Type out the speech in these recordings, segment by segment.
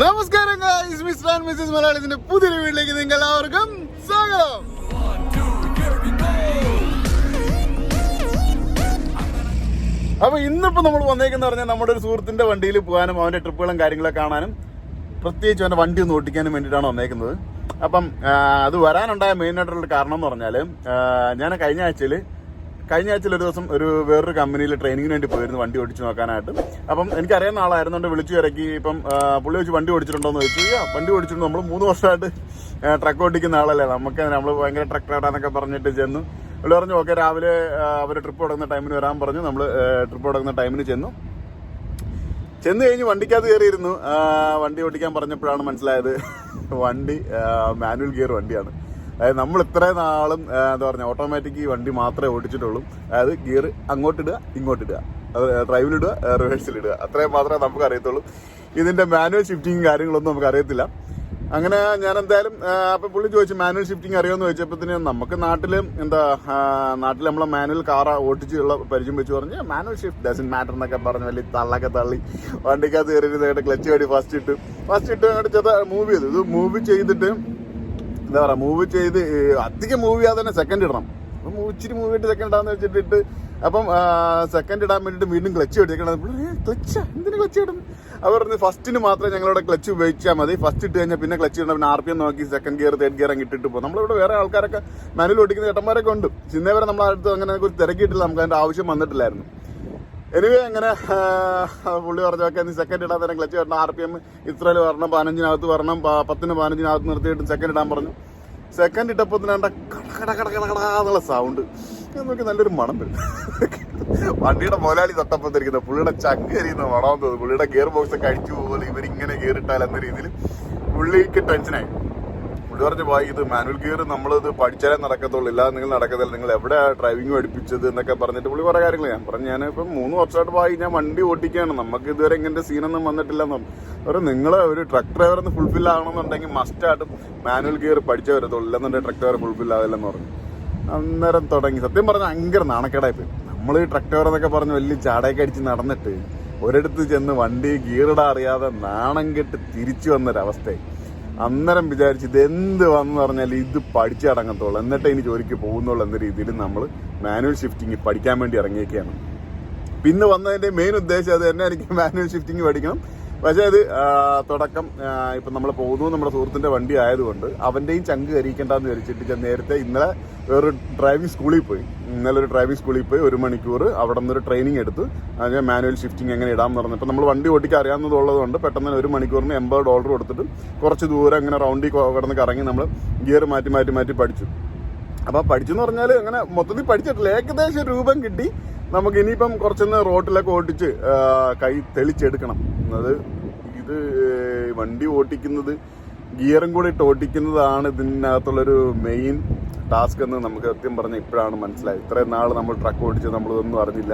നമസ്കാരം guys, mister and Mrs മലയാളത്തിന്റെ പുതിയൊരു വീട്ടിലേക്ക് നിങ്ങൾ എല്ലാവർക്കും സ്വാഗതം. അപ്പൊ ഇന്നിപ്പോ നമ്മൾ വന്നേക്കെന്ന് പറഞ്ഞാൽ നമ്മുടെ ഒരു സുഹൃത്തിന്റെ വണ്ടിയിൽ പോകാനും അവന്റെ ട്രിപ്പുകളും കാര്യങ്ങളൊക്കെ കാണാനും പ്രത്യേകിച്ച് അവന്റെ വണ്ടി ഒന്ന് ഓടിക്കാനും വേണ്ടിയിട്ടാണ് വന്നേക്കുന്നത്. അപ്പം അത് വരാനുണ്ടായ മെയിൻ ആയിട്ടുള്ള കാരണം എന്ന് പറഞ്ഞാൽ ഞാൻ കഴിഞ്ഞ ആഴ്ചയിൽ ഒരു ദിവസം വേറൊരു കമ്പനിയിൽ ട്രെയിനിങ്ങിന് വേണ്ടി പോയിരുന്നു വണ്ടി ഓടിച്ചു നോക്കാനായിട്ട്. അപ്പം എനിക്കറിയാവുന്ന ആളായിരുന്നുകൊണ്ട് വിളിച്ചു ഇറക്കി. ഇപ്പം പുള്ളി വെച്ച് വണ്ടി ഓടിച്ചിട്ടുണ്ടോ എന്ന് ചോദിച്ചു. വണ്ടി ഓടിച്ചിട്ടുണ്ട്. നമ്മൾ 3 വർഷമായിട്ട് ട്രക്ക് ഓടിക്കുന്ന ആളല്ലേ, നമ്മൾ ഭയങ്കര ട്രക്ക് റൈഡാന്നൊക്കെ പറഞ്ഞിട്ട് ചെന്നു. പുള്ളി പറഞ്ഞു ഓക്കെ, രാവിലെ അവർ ട്രിപ്പ് തുടങ്ങുന്ന ടൈമിന് വരാൻ പറഞ്ഞു. നമ്മൾ ട്രിപ്പ് തുടങ്ങുന്ന ടൈമിന് ചെന്നു കഴിഞ്ഞ് വണ്ടിക്കകത്ത് കയറിയിരുന്നു. വണ്ടി ഓടിക്കാൻ പറഞ്ഞപ്പോഴാണ് മനസ്സിലായത് വണ്ടി മാനുവൽ ഗിയർ വണ്ടിയാണ്. അതായത് നമ്മൾ ഇത്രയും നാളും എന്താ പറയുക, ഓട്ടോമാറ്റിക് വണ്ടി മാത്രമേ ഓടിച്ചിട്ടുള്ളൂ. അതായത് ഗിയർ അങ്ങോട്ടിടുക ഇങ്ങോട്ടിടുക, ഡ്രൈവിലിടുക റിവേഴ്സിലിടുക, അത്രയും മാത്രമേ നമുക്ക് അറിയത്തുള്ളൂ. ഇതിന്റെ മാനുവൽ ഷിഫ്റ്റിങ് കാര്യങ്ങളൊന്നും നമുക്ക് അറിയത്തില്ല. അങ്ങനെ ഞാൻ എന്തായാലും അപ്പം പുള്ളി ചോദിച്ചു മാനുവൽ ഷിഫ്റ്റിംഗ് അറിയുമെന്ന് ചോദിച്ചപ്പോഴത്തേന് നമുക്ക് നാട്ടിൽ നമ്മളെ മാനുവൽ കാർ ഓടിച്ചുള്ള പരിചയം വെച്ച് പറഞ്ഞ് മാനുവൽ ഷിഫ്റ്റ് ഡസൻ മാറ്റർ എന്നൊക്കെ പറഞ്ഞ് വലിയ തള്ളൊക്കെ തള്ളി വണ്ടിക്കകത്ത് കയറിയിട്ട് ക്ലച്ച് കടി ഫസ്റ്റ് ഇട്ട് അങ്ങോട്ട് ചെറുതാ മൂവ് ചെയ്തു. ഇത് മൂവ് ചെയ്തിട്ട് എന്താ പറയുക, മൂവ് ചെയ്ത് അധികം മൂവ് ചെയ്യാതെ തന്നെ സെക്കൻഡ് ഇടണം. അപ്പം ഇച്ചിരി മൂവ് ചെയ്തിട്ട് സെക്കൻഡ് ഇടാന്ന് വെച്ചിട്ടിട്ട് അപ്പം സെക്കൻഡ് ഇടാൻ വേണ്ടിയിട്ട് വീണ്ടും ക്ലച്ച് എടുക്കണം. ക്ലച്ച് എന്തിനു ക്ലച്ച് ഇടുന്നു? അവർ പറഞ്ഞു ഫസ്റ്റിന് മാത്രമേ ഞങ്ങളുടെ ക്ലച്ച് ഉപയോഗിച്ചാൽ മതി. ഫസ്റ്റ് ഇട്ട് കഴിഞ്ഞാൽ പിന്നെ ക്ലച്ച് ഇടണം. പിന്നെ RPM നോക്കി സെക്കൻഡ് ഗിയർ തേർഡ് ഗിയർ അങ്ങ് ഇട്ടിട്ട് പോകും. നമ്മളിവിടെ വേറെ ആൾക്കാരൊക്കെ മാനുവൽ ഓടിക്കുന്ന ചേട്ടന്മാരൊക്കെ ഉണ്ട്. ഇന്നേ വരെ നമ്മളെ അടുത്ത് അങ്ങനെ കുറിച്ച് തിരക്കിയിട്ടില്ല, നമുക്ക് അതിന്റെ ആവശ്യം വന്നിട്ടില്ലായിരുന്നു. എനിവേ അങ്ങനെ പുള്ളി പറഞ്ഞു ഓക്കെ, നീ സെക്കൻഡ് ഇടാൻ തരാം, ക്ലച്ച് വരണം, RPM ഇത്രയിൽ വരണം, 15-നകത്ത് വരണം, 10-ന് 15-നകത്ത് നിർത്തിയിട്ട് സെക്കൻഡ് ഇടാൻ പറഞ്ഞു. സെക്കൻഡ് ഇട്ടപ്പോൾ തന്നെ കട സൗണ്ട് നോക്കി നല്ലൊരു മണം വരും. വണ്ടിയുടെ മുതലാളി തൊട്ടപ്പത്തിരിക്കുന്ന പുള്ളിയുടെ ചങ്ക് എരിയുന്ന മണം തോന്നുന്നു. പുള്ളിയുടെ ഗിയർ ബോക്സ് ഒക്കെ അടിച്ചു പോകുമ്പോൾ ഇവരിങ്ങനെ ഗിയർ ഇട്ടാൽ എന്ന രീതിയിൽ പുള്ളിക്ക് ടെൻഷനായി. പുള്ളി പറഞ്ഞു പോയി, ഇത് മാനുവൽ ഗിയർ നമ്മളിത് പഠിച്ചാലേ നടക്കത്തുള്ളൂ, ഇല്ലാതെ നിങ്ങൾ നടക്കത്തില്ല, നിങ്ങൾ എവിടെ ഡ്രൈവിംഗ് പഠിപ്പിച്ചത് എന്നൊക്കെ പറഞ്ഞിട്ട് പുള്ളി കുറേ കാര്യങ്ങൾ ഞാൻ പറഞ്ഞു. ഞാനിപ്പം 3 വർഷമായിട്ട് പോയി ഞാൻ വണ്ടി ഓടിക്കുകയാണ്, നമുക്ക് ഇതുവരെ ഇങ്ങനത്തെ സീനൊന്നും വന്നിട്ടില്ലെന്ന് പറഞ്ഞു. അവർ നിങ്ങൾ ഒരു ട്രക്ക് ഡ്രൈവർ ഒന്ന് ഫുൾഫിൽ ആകണമെന്നുണ്ടെങ്കിൽ മസ്റ്റായിട്ടും മാനുവൽ ഗിയർ പഠിച്ചേ വരത്തുള്ളൂ, ഇല്ലെന്നുണ്ടെങ്കിൽ ട്രക്ക് ഡ്രൈവർ ഫുൾഫിൽ ആവില്ലെന്ന് പറഞ്ഞു. അന്നേരം തുടങ്ങി സത്യം പറഞ്ഞാൽ ഭയങ്കര നാണക്കേടായിപ്പോയി. നമ്മൾ ഈ ട്രക്ക് ഡ്രൈവർ എന്നൊക്കെ പറഞ്ഞ് വലിയ ചാടയൊക്കെ അടിച്ച് നടന്നിട്ട് ഒരിടത്ത് ചെന്ന് വണ്ടി ഗിയറിടാൻ അറിയാതെ നാണം കെട്ട് തിരിച്ചു വന്നൊരവസ്ഥയായി. അന്നേരം വിചാരിച്ചു ഇതെന്ത് വന്നു പറഞ്ഞാൽ ഇത് പഠിച്ചടങ്ങത്തുള്ളൂ, എന്നിട്ട് ഇനി ജോലിക്ക് പോകുന്നുള്ളൂ എന്ന രീതിയിൽ നമ്മൾ മാനുവൽ ഷിഫ്റ്റിംഗ് പഠിക്കാൻ വേണ്ടി ഇറങ്ങിയൊക്കെയാണ്. പിന്നെ വന്നതിന്റെ മെയിൻ ഉദ്ദേശം അത് തന്നെ, എനിക്ക് മാനുവൽ ഷിഫ്റ്റിംഗ് പഠിക്കണം. പക്ഷേ അത് തുടക്കം ഇപ്പം നമ്മൾ പോകുന്നു നമ്മുടെ സുഹൃത്തിന്റെ വണ്ടി ആയതുകൊണ്ട് അവന്റെയും ചങ്ക് കരിയിക്കേണ്ടെന്ന് വിചാരിച്ചിട്ട് നേരത്തെ ഇന്നലെ ഒരു ഡ്രൈവിംഗ് സ്കൂളിൽ പോയി 1 മണിക്കൂർ അവിടെ നിന്നൊരു ട്രെയിനിങ് എടുത്ത് അതിന് മാനുവൽ ഷിഫ്റ്റിംഗ് എങ്ങനെ ഇടാമെന്ന് പറഞ്ഞപ്പോൾ നമ്മൾ വണ്ടി ഓടിക്കാൻ അറിയാവുന്നതുള്ളതുകൊണ്ട് പെട്ടെന്ന് 1 മണിക്കൂറിന് $80 കൊടുത്തിട്ട് കുറച്ച് ദൂരം അങ്ങനെ റൗണ്ടിൽ കിടന്ന് കറങ്ങി നമ്മൾ ഗിയർ മാറ്റി പഠിച്ചു. അപ്പോൾ പഠിച്ചെന്ന് പറഞ്ഞാൽ അങ്ങനെ മൊത്തത്തിൽ പഠിച്ചിട്ടില്ല, ഏകദേശം രൂപം കിട്ടി. നമുക്ക് ഇനിയിപ്പം കുറച്ചൊന്ന് റോട്ടിലൊക്കെ ഓടിച്ച് കൈ തെളിച്ചെടുക്കണം. ഇത് വണ്ടി ഓടിക്കുന്നത് ഗിയറും കൂടി ഇട്ട് ഓടിക്കുന്നതാണ് ഇതിനകത്തുള്ളൊരു മെയിൻ ടാസ്ക് എന്ന് നമുക്ക് സത്യം പറഞ്ഞാൽ ഇപ്പോഴാണ് മനസ്സിലായത്. ഇത്രയും നാൾ നമ്മൾ ട്രക്ക് ഓടിച്ചത് നമ്മളിതൊന്നും അറിഞ്ഞില്ല.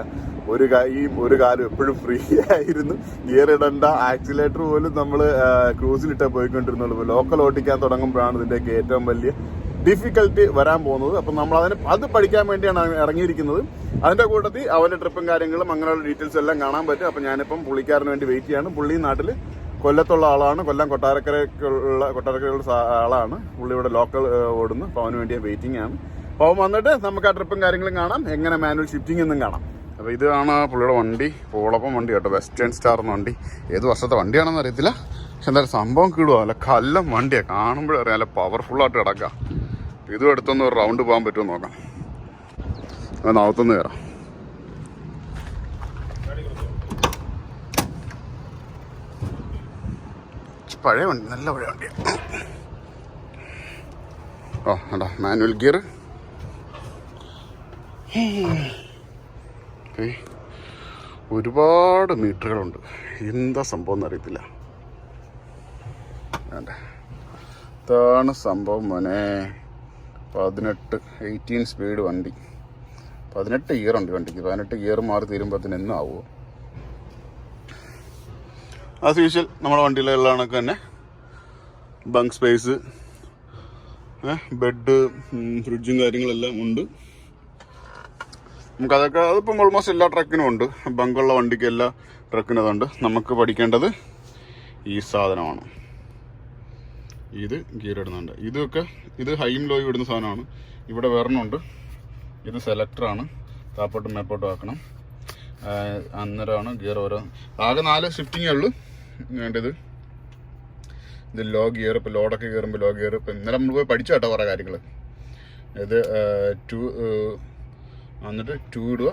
ഒരു കാലം എപ്പോഴും ഫ്രീ ആയിരുന്നു, ഗിയർ ഇടണ്ട, ആക്സിലേറ്റർ പോലും നമ്മൾ ക്രൂസിലിട്ടേ പോയിക്കൊണ്ടിരുന്നുള്ളൂ. ലോക്കൽ ഓടിക്കാൻ തുടങ്ങുമ്പോഴാണ് ഇതിൻ്റെയൊക്കെ ഏറ്റവും വലിയ ഡിഫിക്കൽട്ടി വരാൻ പോകുന്നത്. അപ്പം നമ്മൾ അത് പഠിക്കാൻ വേണ്ടിയാണ് ഇറങ്ങിയിരിക്കുന്നത്. അതിന്റെ കൂട്ടത്തിൽ അവന്റെ ട്രിപ്പും കാര്യങ്ങളും അങ്ങനെയുള്ള ഡീറ്റെയിൽസ് എല്ലാം കാണാൻ പറ്റും. അപ്പം ഞാനിപ്പം പുള്ളിക്കാരന് വേണ്ടി വെയിറ്റ് ചെയ്യാണ്. പുള്ളി നാട്ടിൽ കൊല്ലത്തുള്ള ആളാണ്, കൊല്ലം കൊട്ടാരക്കരയുള്ള ആളാണ്. പുള്ളി ഇവിടെ ലോക്കൽ ഓടുന്നു. അപ്പോൾ അവന് വേണ്ടി വെയിറ്റിംഗ് ആണ്. അപ്പോൾ അവൻ വന്നിട്ട് നമുക്ക് ആ ട്രിപ്പും കാര്യങ്ങളും കാണാം, എങ്ങനെ മാനുവൽ ഷിഫ്റ്റിംഗ് എന്നും കാണാം. അപ്പോൾ ഇതാണ് പുള്ളിയുടെ വണ്ടി, പോളപ്പം വണ്ടി കേട്ടോ, വെസ്റ്റേൺ സ്റ്റാർ എന്ന വണ്ടി. ഏത് വർഷത്തെ വണ്ടിയാണെന്ന് അറിയത്തില്ല, പക്ഷെ എന്തായാലും സംഭവം കിടുക, നല്ല കല്ലം വണ്ടിയാണ്, കാണുമ്പോഴേ അറിയാം, നല്ല പവർഫുള്ളായിട്ട് കിടക്കുക. ഇതും എടുത്തൊന്ന് ഒരു റൗണ്ട് പോകാൻ പറ്റുമോ നോക്കാം. നാളത്തൊന്ന് കയറാം. പഴയ വണ്ടി, നല്ല പഴയ വണ്ടിയാണ്. അതാ മാനുവൽ ഗിയർ. ഒരുപാട് മീറ്ററുകളുണ്ട്, എന്താ സംഭവം എന്നറിയത്തില്ല. ഇതാണ് സംഭവം മോനെ. 18 സ്പീഡ് വണ്ടി, 18 ഗിയർ ഉണ്ട് വണ്ടിക്ക്. 18 ഗിയർ മാറി തീരുമ്പോഴത്തേന് എന്നും ആവുമോ? ആസ് യൂഷ്വൽ നമ്മുടെ വണ്ടിയിലുള്ള കണക്ക് തന്നെ ബങ്ക് സ്പേസ്, ബെഡ്, ഫ്രിഡ്ജും കാര്യങ്ങളെല്ലാം ഉണ്ട്. അതിപ്പം ഓൾമോസ്റ്റ് എല്ലാ ട്രക്കിനും ഉണ്ട്. ബങ്കുള്ള വണ്ടിക്ക് എല്ലാ ട്രക്കിനും അതുണ്ട്. നമുക്ക് പഠിക്കേണ്ടത് ഈ സാധനമാണ്. ഇത് ഗിയർ ഇടുന്നുണ്ട്. ഇത് ഹൈയും ലോയും ഇടുന്ന സാധനമാണ്. ഇവിടെ വേറെണ്ണമുണ്ട്. ഇത് സെലക്ടറാണ്. താപ്പോട്ടും മേപ്പോട്ടും ആക്കണം. അന്നേരമാണ് ഗിയർ ഓരോ. ആകെ 4 ഷിഫ്റ്റിങ്ങേ ഉള്ളൂ. വേണ്ടത് ഇത് ലോ ഗിയർ. ഇപ്പോൾ ലോഡൊക്കെ കയറുമ്പോൾ ലോ ഗിയർ. ഇപ്പം ഇന്നലെ നമ്മൾ പോയി പഠിച്ചു കേട്ടോ കുറേ കാര്യങ്ങൾ. ഇത് 2 എന്നിട്ട് 2 ഇടുക.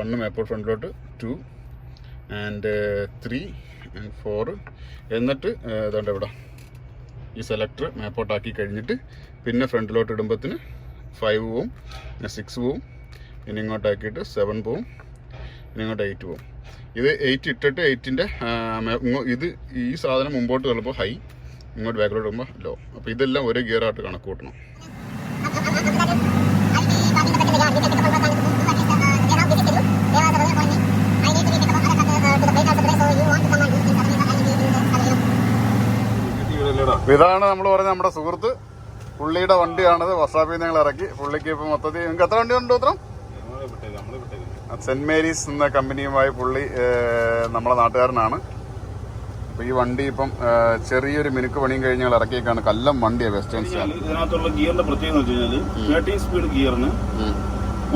1 മേപ്പോട്ട് ഫ്രണ്ടിലോട്ട് 2 ആൻഡ് 3 ആൻഡ് 4. എന്നിട്ട് ഏതാണ്ട് ഇവിടെ ഈ സെലക്ടർ മേപ്പോട്ടാക്കി കഴിഞ്ഞിട്ട് പിന്നെ ഫ്രണ്ടിലോട്ട് ഇടുമ്പത്തിന് 5 പോവും, 6 പോവും, ഇനി ഇങ്ങോട്ടാക്കിയിട്ട് 7 പോവും, ഇനി ഇങ്ങോട്ട് 8 പോവും. ഇത് 8 ഇട്ടിട്ട് 8ൻ്റെ ഇത് ഈ സാധനം മുമ്പോട്ട് തള്ളുമ്പോൾ ഹൈ, ഇങ്ങോട്ട് ബാക്കിലോട്ട് ഇടുമ്പോൾ ലോ. അപ്പോൾ ഇതെല്ലാം ഒരേ ഗിയറായിട്ട് കണക്ക് കൂട്ടണം. ഇതാണ് നമ്മൾ പറഞ്ഞ നമ്മുടെ സുഹൃത്ത്. പുള്ളിയുടെ വണ്ടിയാണത്. വസാബിൽ ഞങ്ങൾ ഇറക്കി. പുള്ളിക്ക് ഇപ്പം മൊത്തത്തിൽ നിങ്ങൾക്ക് എത്ര വണ്ടി ഉണ്ട്? ഉത്തരം സെന്റ് മേരീസ് എന്ന കമ്പനിയുമായി പുള്ളി നമ്മളെ നാട്ടുകാരനാണ്. അപ്പോൾ ഈ വണ്ടി ഇപ്പം ചെറിയൊരു മിനുക്ക് പണിയും കഴിഞ്ഞ് ഞങ്ങൾ ഇറക്കിയേക്കാണ്. കല്ലം വണ്ടിയാണ്. Western stand. ഇതിനകത്തുള്ള ഗിയറിന്റെ പ്രത്യേകത എന്ന് വെച്ച് കഴിഞ്ഞാൽ 13 സ്പീഡ് ഗിയറിന്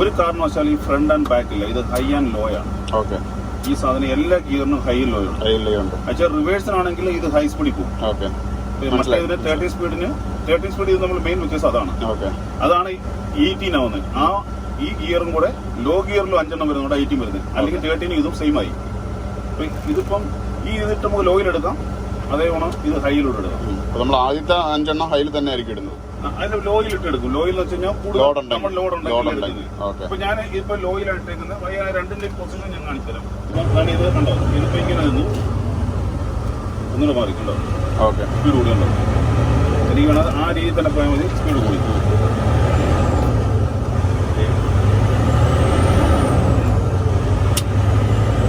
ഒരു കാരണവശാൽ ഈ ഫ്രണ്ട് ആൻഡ് ബാക്ക് ഇല്ല. ഇത് ഹൈ ആൻഡ് ലോ ആണ്. ഓക്കെ. ഈ സാധനം എല്ലാ ഗിയറിനും ഹൈ ലോ ഉണ്ട്. പക്ഷേ റിവേഴ്സിനാണെങ്കിൽ ഇത് ഹൈ സ്പീഡിൽ പോകും. ഓക്കെ. മറ്റേ 13 സ്പീഡ് ഇത് നമ്മൾ മെയിൻ വ്യത്യാസം അതാണ്. അതാണ് 18 ആവുന്നത്. ഈ ഗിയറും കൂടെ ലോ ഗിയറിലും 5 വരുന്നുണ്ട്, 18 വരുന്നത്. അല്ലെങ്കിൽ 13 ഇതും സെയിം ആയി. ഇതിപ്പം ഈ ഇതിട്ട് നമുക്ക് ലോയിലെടുക്കാം, അതേപോലെ ഇത് ഹൈയിലോട്ട് എടുക്കാം. നമ്മൾ ആദ്യത്തെ 5 ഹൈയിൽ തന്നെ ആയിരിക്കും ഇടുന്നത്. അതിന്റെ ലോയിൽ ഇട്ട് എടുക്കും. ലോയിൽ എന്ന് വെച്ച് കഴിഞ്ഞാൽ നമ്മൾ ലോഡ് ഉണ്ടെങ്കിൽ. ഇപ്പൊ ഞാൻ ഇപ്പൊ ലോയിലായിട്ടേക്കുന്നത് 2ന്റെ പൊസിഷൻ ഞാൻ കാണിച്ചു തരാം. ഇത് കണ്ടോ, ഇതിപ്പോ ഇങ്ങനെ നിന്ന് ഒന്നുകൂടെ മാറി കണ്ടോ. ഓക്കെ. സ്പീഡ് കൂടി ഉണ്ടോ? എനിക്ക് വേണം ആ രീതിയിൽ തന്നെ പോയാൽ മതി. സ്പീഡ് കൂടി.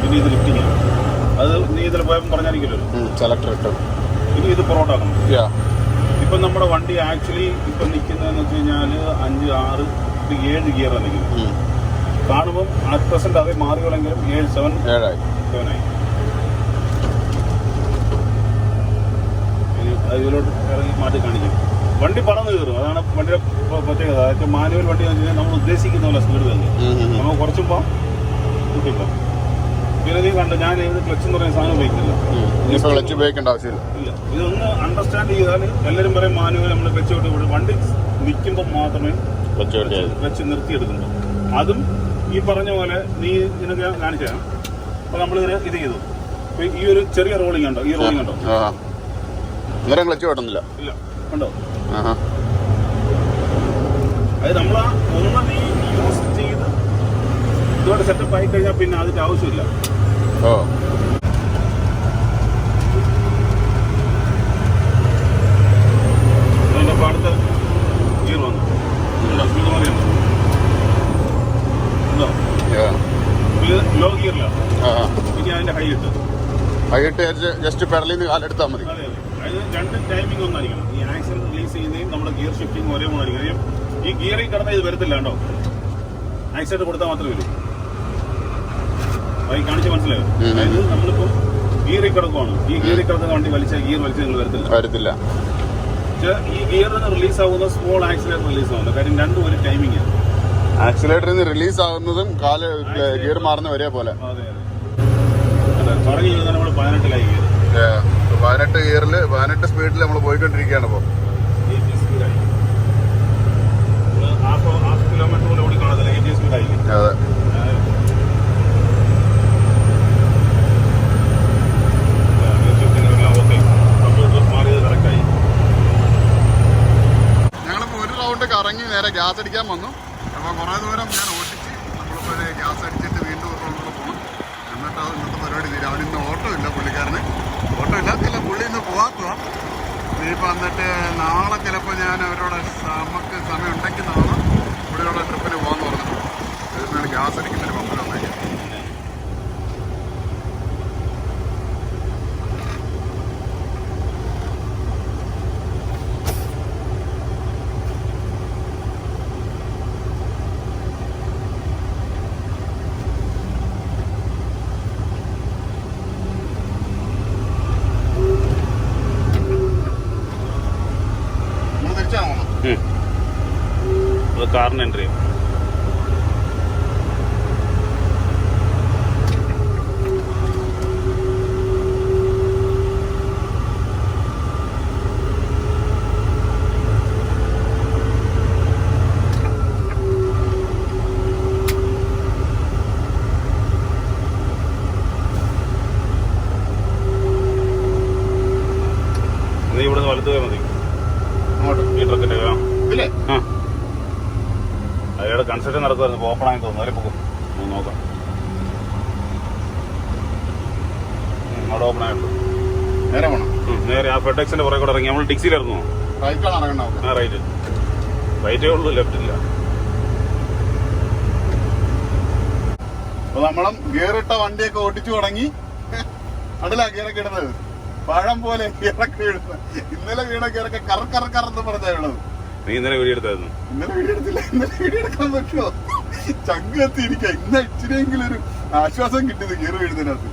പിന്നെ ഇത് ലിഫ്റ്റിംഗ് ആണ്. അത് നീ ഇതിൽ പോയപ്പോൾ പറഞ്ഞായിരിക്കുമല്ലോ. ഇനി ഇത് പുറകോട്ടാക്കണം. ഇപ്പൊ നമ്മുടെ വണ്ടി ആക്ച്വലി ഇപ്പൊ നിൽക്കുന്നതെന്ന് വെച്ച് കഴിഞ്ഞാൽ 5, 6, 7 ഗിയർ ആണെങ്കിലും കാണുമ്പോൾ അറ്റ് പ്രസന്റ് അതേ മാറിയോളെങ്കിലും 7 ആയി. ഇതിലോട്ട് ഇറങ്ങി മാറ്റി കാണിക്കും. വണ്ടി പറന്ന് കയറും. അതാണ് വണ്ടിയുടെ പ്രത്യേകത. അതായത് മാനുവൽ വണ്ടി എന്ന് വെച്ച് കഴിഞ്ഞാൽ നമ്മൾ ഉദ്ദേശിക്കുന്ന പോലെ സ്പീഡ് തന്നെ. നമ്മൾ കുറച്ചുമ്പോൾ കിട്ടില്ല. പിന്നെ നീ കണ്ട ഞാൻ ഇത് ക്ലച്ച് എന്ന് പറയുന്ന സാധനം ഉപയോഗിക്കില്ല. ഇല്ല. ഇതൊന്ന് അണ്ടർസ്റ്റാൻഡ് ചെയ്താൽ എല്ലാവരും പറയും മാനുവൽ നമ്മൾ ക്ലച്ച് വിട്ട് വണ്ടി നിൽക്കുമ്പോൾ മാത്രമേ ക്ലച്ച് നിർത്തിയെടുക്കുന്നുള്ളൂ. അതും ഈ പറഞ്ഞ പോലെ നീ ഇതിനൊക്കെ കാണിച്ചാണ്. അപ്പോൾ നമ്മളിതിന് ഇത് ചെയ്തു. അപ്പോൾ ഈ ഒരു ചെറിയ റോളിംഗ് ഉണ്ടോ? ഈ റോളിംഗ് ഉണ്ടോ? ക്ലച്ച് കിട്ടുന്നില്ല. ഇല്ല. ഉണ്ടോ? അത് നമ്മൾ ഒന്ന് നീ യൂസ് ചെയ്ത് ഇതുകൊണ്ട് സെറ്റപ്പ് ആയി കഴിഞ്ഞാൽ പിന്നെ അതിന്റെ ആവശ്യമില്ല. അടുത്ത ഗിയർ വന്നു. ലോ ഗിയറിലാണ്. ഇനി അതിന്റെ ഹൈ ഇട്ട് ജസ്റ്റ് പെഡലിൽ നിന്ന് കാലെടുത്താൽ മതി. അതായത് 2 ടൈമിംഗ് ഒന്നായിരിക്കണം. ഈ ആക്സിൽ റിലീസ് ചെയ്യുന്നതും നമ്മുടെ ഗിയർ ഷിഫ്റ്റിംഗ് ഒരേ മൂന്നായിരിക്കും. ഈ ഗിയറിൽ കിടന്ന ഇത് വരത്തില്ല കേട്ടോ. ആക്സിഡന്റ് കൊടുത്താൽ മാത്രമേ വരൂ. അത് കാണിച്ച് മനസ്സിലായോ? അതായത് നമ്മളിപ്പോ ഗിയറിൽ കിടക്കുവാണ്. ഈ ഗിയറിൽ കിടക്കുന്ന വണ്ടി ഗിയർ വലിച്ച് നിങ്ങൾ വരത്തില്ല. പക്ഷേ ഈ ഗിയറിൽ നിന്ന് റിലീസ് ആവുന്ന സ്മോൾ ആക്സിലേറ്റർ റിലീസ് ആവുന്നത്. കാര്യം രണ്ടും ഒരു ടൈമിംഗ്. ആക്സിലേറ്ററിൽ നിന്ന് റിലീസ് ആവുന്നതും ഗിയർ മാറുന്ന ഒരേപോലെ. പറഞ്ഞു കഴിഞ്ഞാൽ നമ്മൾ 18 ഗിയർ. 18 ഗിയറിൽ 18 സ്പീഡിൽ നമ്മൾ പോയിക്കൊണ്ടിരിക്കുകയാണ്. ഇപ്പോൾ ഹാഫ് കിലോമീറ്റർ കൊണ്ട് ഓടി കാണത്തില്ല. 80 സ്പീഡായിരിക്കും. അതെ. ഞങ്ങളിപ്പോൾ ഒരു റൗണ്ട് കറങ്ങി നേരെ ഗ്യാസ് അടിക്കാൻ വന്നു. അപ്പോൾ കുറേ ദൂരം ഞാൻ ഓടിച്ച് നമ്മളിപ്പോൾ ഗ്യാസ് അടിച്ചിട്ട് വീണ്ടും ഒരു റൗണ്ടിൽ പോകണം. എന്നിട്ട് ഇന്നത്തെ പരിപാടി തീരും. അവനിന്ന് ഓട്ടോ ഇല്ല. പുള്ളിക്കാരന് ഓട്ടോ ഇല്ലാത്തില്ല. പുള്ളി ഇന്ന് പോകാത്തതാണ്. ഇനിയിപ്പോൾ വന്നിട്ട് നാളെ ചിലപ്പോൾ ഞാൻ അവരോട് നമുക്ക് സമയം ഉണ്ടെങ്കിൽ നാളെ പുള്ളിയോടെ ട്രിപ്പിന് പോകാമെന്ന് പറഞ്ഞിട്ടുണ്ട്. ഇതിനാണ് ഗ്യാസ് അടിക്കുന്നൊരു പമ്പരം ഉണ്ടാക്കി. കാറിന് എൻട്രി ചെയ്യും. നീ ഇവിടെ നിന്ന് വലത്ത് പോയാൽ മതി. ഈ ട്രക്കിന്റെ ആ അയാളുടെ കൺസ്ട്രക്ഷൻ നടക്കുമായിരുന്നു. ഓപ്പൺ ആയി തോന്നുന്നു. അതിൽ പോകും നോക്കാം. അവിടെ ഓപ്പൺ ആയിട്ടുള്ളൂ. നേരെ പോണം. നേരെ ആ ഫെഡെക്സിന്റെ പുറകെ കൂടെ ഇറങ്ങി. നമ്മൾ ഡിക്സിയിലായിരുന്നു. ആ റൈറ്റ്. റൈറ്റേ ഉള്ളൂ, ലെഫ്റ്റ് ഇല്ല. അപ്പൊ നമ്മളും ഗിയറിട്ട വണ്ടിയൊക്കെ ഓടിച്ചു തുടങ്ങി. അടലാ ഗിയറൊക്കെ ഇടുന്നത് പഴം പോലെ ഗിയറൊക്കെ ഇടുന്നത്. ഇന്നലെ വീണ ഗിയറൊക്കെ കറന്ന് പറഞ്ഞാ വീണത്. നീ ഇന്നലെ വീഡിയോ എടുത്തായിരുന്നു? ഇന്നലെ വീഡിയോ എടുത്തില്ല. ഇന്നലെ വീഡിയോ എടുക്കാൻ പറ്റുമോ? ചങ്ക് എത്തിയിരിക്കാം. ഇന്ന് ഇച്ചിരിയെങ്കിലും ഒരു ആശ്വാസം കിട്ടിയത് ഗിയർ വീഴുന്നതിനകത്ത്.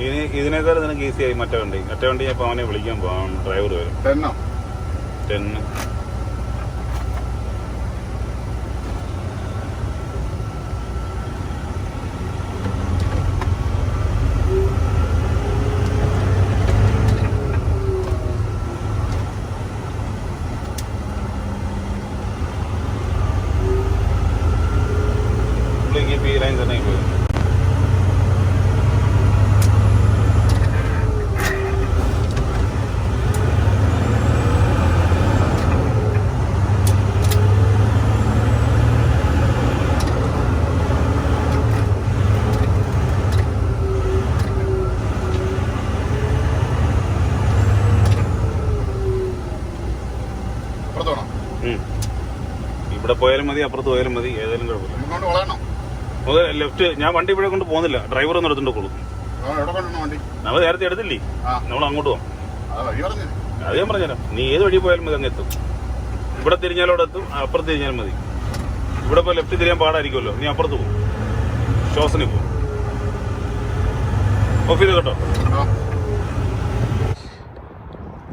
ഇനി ഇതിനേക്കാളും നിനക്ക് ഈസിയായി മറ്റേ വണ്ടി ഞാൻ ഇപ്പൊ അവനെ വിളിക്കാൻ പോവാം. ഡ്രൈവർ വരും. 10. ഈ ലൈൻ തന്നെ പോയി. ഇവിടെ പോയാലും മതി, അപ്പുറത്ത് പോയാലും മതി, ഏതായാലും കുഴപ്പമില്ല. ലെഫ്റ്റ്. ഞാൻ വണ്ടി ഇവിടെ കൊണ്ട് പോകുന്നില്ല. ഡ്രൈവർ ഒന്ന് എടുത്തിട്ട് കൊടുക്കും. നമ്മൾ നേരത്തെ എടുത്തില്ലേ? നമ്മൾ അങ്ങോട്ട് പോകാം. അത് ഞാൻ പറഞ്ഞുതരാം. നീ ഏത് വഴി പോയാലും മതി, അങ്ങ് എത്തും. ഇവിടെ തിരിഞ്ഞാലും അവിടെ എത്തും, അപ്പുറത്ത് തിരിഞ്ഞാലും മതി. ഇവിടെ പോയി ലെഫ്റ്റ് തിരിയാൻ പാടായിരിക്കുമല്ലോ. നീ അപ്പുറത്ത് പോകും, ശ്വാസനി പോകും. ഓഫ് ചെയ്ത് കേട്ടോ.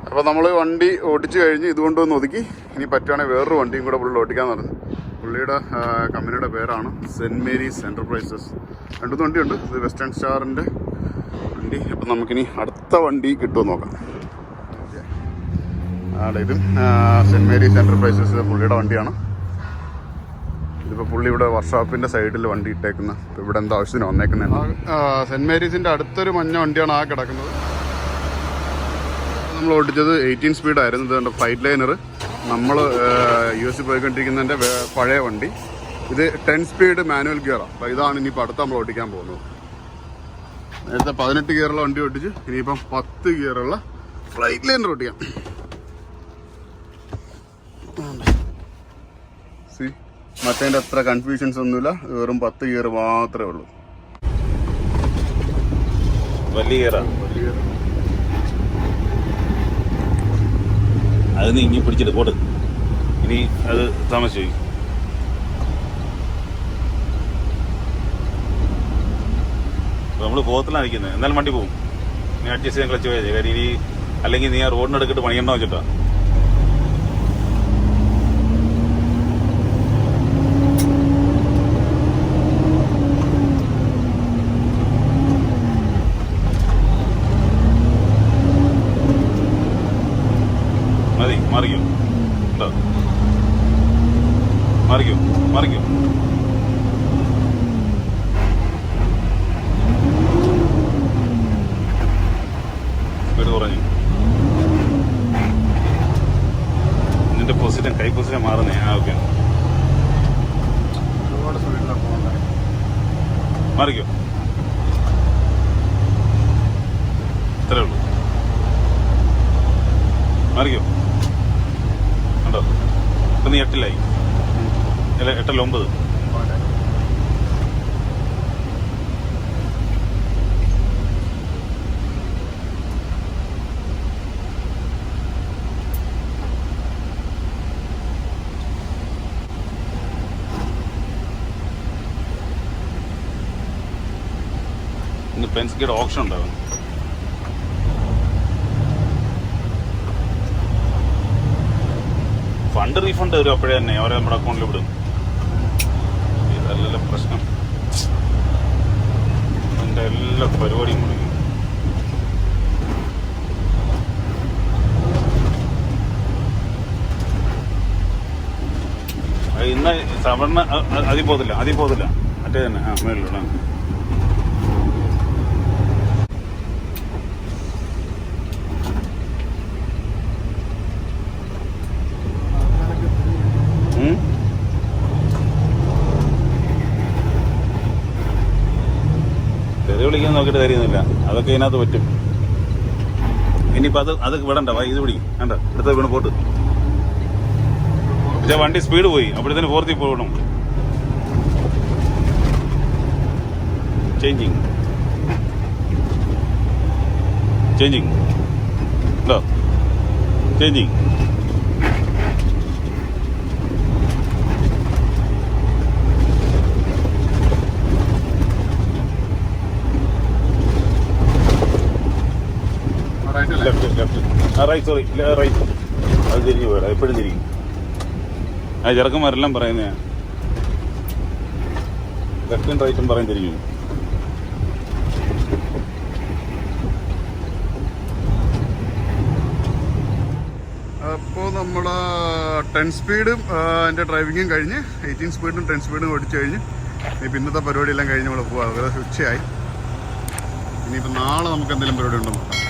അപ്പോൾ നമ്മൾ വണ്ടി ഓടിച്ചു കഴിഞ്ഞ് ഇതുകൊണ്ടൊന്ന് ഒതുക്കി. ഇനി പറ്റുവാണെങ്കിൽ വേറൊരു വണ്ടിയും കൂടെ പുള്ളി ഓടിക്കാൻ പറഞ്ഞു. പുള്ളിയുടെ കമ്പനിയുടെ പേരാണ് സെൻറ് മേരീസ് എൻ്റർപ്രൈസസ്. 2 വണ്ടിയുണ്ട്. ഇത് വെസ്റ്റേൺ സ്റ്റാറിൻ്റെ വണ്ടി. അപ്പം നമുക്കിനി അടുത്ത വണ്ടി കിട്ടുമെന്ന് നോക്കാം. ഇതും സെൻറ് മേരീസ് എൻ്റർപ്രൈസസ് പുള്ളിയുടെ വണ്ടിയാണ്. ഇതിപ്പോൾ പുള്ളി ഇവിടെ വർക്ക്ഷോപ്പിൻ്റെ സൈഡിൽ വണ്ടി ഇട്ടേക്കുന്ന. ഇപ്പോൾ ഇവിടെ എന്താ ആവശ്യത്തിന് വന്നേക്കുന്നത്. സെൻറ് മേരീസിൻ്റെ അടുത്തൊരു മഞ്ഞ വണ്ടിയാണ് ആ കിടക്കുന്നത്. നമ്മൾ ഓടിച്ചത് 18 സ്പീഡായിരുന്നു. ഇതുകൊണ്ട് ഫ്ലൈറ്റ് ലൈനർ. നമ്മൾ US പോയിക്കൊണ്ടിരിക്കുന്നതിൻ്റെ പഴയ വണ്ടി. ഇത് 10 സ്പീഡ് മാനുവൽ ഗിയറാണ്. അപ്പോൾ ഇതാണ് ഇനിയിപ്പോൾ അടുത്ത് നമ്മൾ ഓടിക്കാൻ പോകുന്നത്. നേരത്തെ 18 ഗിയറുള്ള വണ്ടി ഓടിച്ച് ഇനിയിപ്പം 10 ഗിയറുള്ള ഫ്ലൈറ്റ് ലൈനർ ഓടിക്കാം. മറ്റേൻ്റെ അത്ര കൺഫ്യൂഷൻസ് ഒന്നുമില്ല. വെറും 10 ഗിയർ മാത്രമേ ഉള്ളൂ. വലിയ ഗിയറാണ്. അത് നീ ഇനി പിടിച്ചിട്ട് പോട്ട്. ഇനി അത് താമസിച്ചു. നമ്മൾ പോകത്തിലാണ് നിൽക്കുന്നത്. എന്നാലും വണ്ടി പോകും. നീ അഡ്ജസ്റ്റ് ചെയ്യാൻ ക്ലച്ച് പോയത്. കാര്യം ഇനി അല്ലെങ്കിൽ നീ ആ റോഡിനെടുക്കിട്ട് പണിയണ്ടോ വെച്ചിട്ടാ. മതി, മാറിക്കോ. മാറിക്കോ. സ്പീഡ് കുറഞ്ഞു. നിന്റെ പൊസിഷൻ, കൈ പൊസിഷൻ മാറുന്നേ. ഓക്കെ, മാറിക്കോ. ഇത്രേ ഉള്ളൂ. മാറിക്കോ. കണ്ടോ? ഇപ്പം നീ 8-ലായി. അല്ല, 8-ൽ 9. ഇന്ന് പെൻസ്കിയുടെ ഓപ്ഷൻ ഉണ്ടാവും. ഫണ്ട് റീഫണ്ട് വരും അപ്പോഴേ തന്നെ. അവരെ നമ്മുടെ അക്കൗണ്ടിൽ വിടും. അതല്ലല്ലോ പ്രശ്നം. എൻ്റെ എല്ലാ പരിപാടിയും മുടങ്ങി. ഇന്ന് സവർണ അതിൽ പോകത്തില്ല മറ്റേ തന്നെ മേളിലുള്ള തെറി വിളിക്കാൻ നോക്കിയിട്ട് കാര്യമൊന്നുമില്ല. അതൊക്കെ ഇതിനകത്ത് പറ്റും. ഇനിയിപ്പോൾ അത് വിടണ്ട. ഇത് പിടിക്കും വേണ്ട, അടുത്ത വീണ് പോട്ട്. പക്ഷേ വണ്ടി സ്പീഡ് പോയി. അപ്പോഴത്തേന് ഫോർത്തിൽ പോകണം. ചേഞ്ചിങ് ഉണ്ടോ? Changing right. അത് തിരിഞ്ഞു പോരാ, എപ്പോഴും തിരിക്കും. ആ ചെറുക്കന്മാരെല്ലാം പറയുന്നതാ. ലെഫ്റ്റും റൈറ്റും പറയും തിരിഞ്ഞു. അപ്പോൾ നമ്മൾ 10 സ്പീഡും എൻ്റെ ഡ്രൈവിങ്ങും കഴിഞ്ഞ് 18 സ്പീഡും 10 സ്പീഡും ഓടിച്ചു കഴിഞ്ഞ് ഇനിയിപ്പോൾ ഇന്നത്തെ പരിപാടിയെല്ലാം കഴിഞ്ഞ് നമ്മൾ പോകാം. ഉച്ചയായി. ഇനിയിപ്പോൾ നാളെ നമുക്ക് എന്തെങ്കിലും പരിപാടി ഉണ്ടോ നോക്കാം.